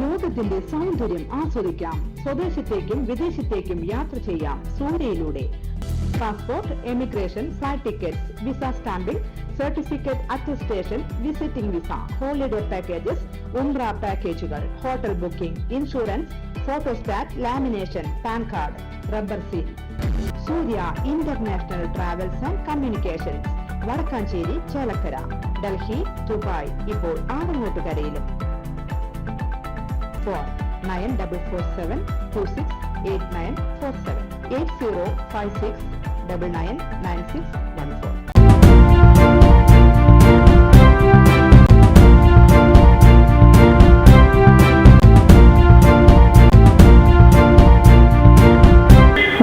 ലോകത്തിന്റെ സൗന്ദര്യം ആസ്വദിക്കാം. സ്വദേശത്തേക്കും വിദേശത്തേക്കും യാത്ര ചെയ്യാം സൂര്യയിലൂടെ. Passport, emigration, flight tickets, visa stamping, certificate attestation, visiting visa, holiday packages, ഉംറ പാക്കേജുകൾ, hotel booking, insurance, photostat, lamination, PAN card, rubber seal. Surya international travels and communications, Vadakkanchery, Chelakkara, Delhi, Dubai, ഇപ്പോൾ ആറങ്ങോട്ടുകരയിലും. ഫോൺ 9447268947 8056999614.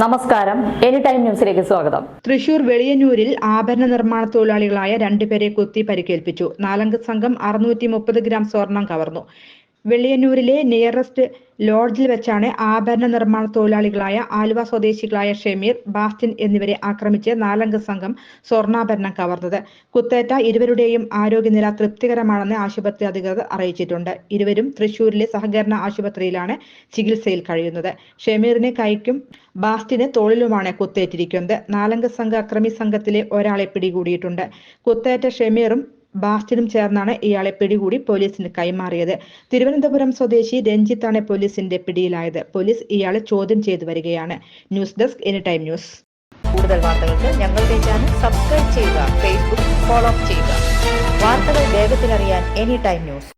നമസ്കാരം, എനി ടൈം ന്യൂസിലേക്ക് സ്വാഗതം. തൃശൂർ വെളിയന്നൂരിൽ ആഭരണ നിർമ്മാണ തൊഴിലാളികളായ 2 പേരെ കുത്തി പരിക്കേൽപ്പിച്ചു. 4 സംഘം 630 ഗ്രാം സ്വർണം കവർന്നു. വെളിയന്നൂരിലെ നിയറസ്റ്റ് ലോഡ്ജിൽ വെച്ചാണ് ആഭരണ നിർമ്മാണ തൊഴിലാളികളായ ആലുവ സ്വദേശികളായ ഷമീർ, ബാസ്റ്റിൻ എന്നിവരെ ആക്രമിച്ച് 4 സംഘം സ്വർണ്ണാഭരണം കവർന്നത്. കുത്തേറ്റ ഇരുവരുടെയും ആരോഗ്യനില തൃപ്തികരമാണെന്ന് ആശുപത്രി അധികൃതർ അറിയിച്ചിട്ടുണ്ട്. ഇരുവരും തൃശൂരിലെ സഹകരണ ആശുപത്രിയിലാണ് ചികിത്സയിൽ കഴിയുന്നത്. ഷമീറിന് കൈക്കും ബാസ്റ്റിന് തോളിലുമാണ് കുത്തേറ്റിരിക്കുന്നത്. 4 സംഘ അക്രമി സംഘത്തിലെ ഒരാളെ പിടികൂടിയിട്ടുണ്ട്. കുത്തേറ്റ ഷമീറും ബാസ്റ്റിനും ചേർന്നാണ് ഇയാളെ പിടികൂടി പോലീസിന് കൈമാറിയത്. തിരുവനന്തപുരം സ്വദേശി രഞ്ജിത്താണ് പോലീസിന്റെ പിടിയിലായത്. പോലീസ് ഇയാളെ ചോദ്യം ചെയ്തു വരികയാണ്. News desk, any time news. കൂടുതൽ വാർത്തകൾക്ക് ഞങ്ങളുടെ ചാനൽ സബ്സ്ക്രൈബ് ചെയ്യുക, ഫേസ്ബുക്ക് ഫോളോ ചെയ്യുക. വാർത്തകൾ വേഗത്തിലറിയാൻ എനി ടൈം ന്യൂസ്.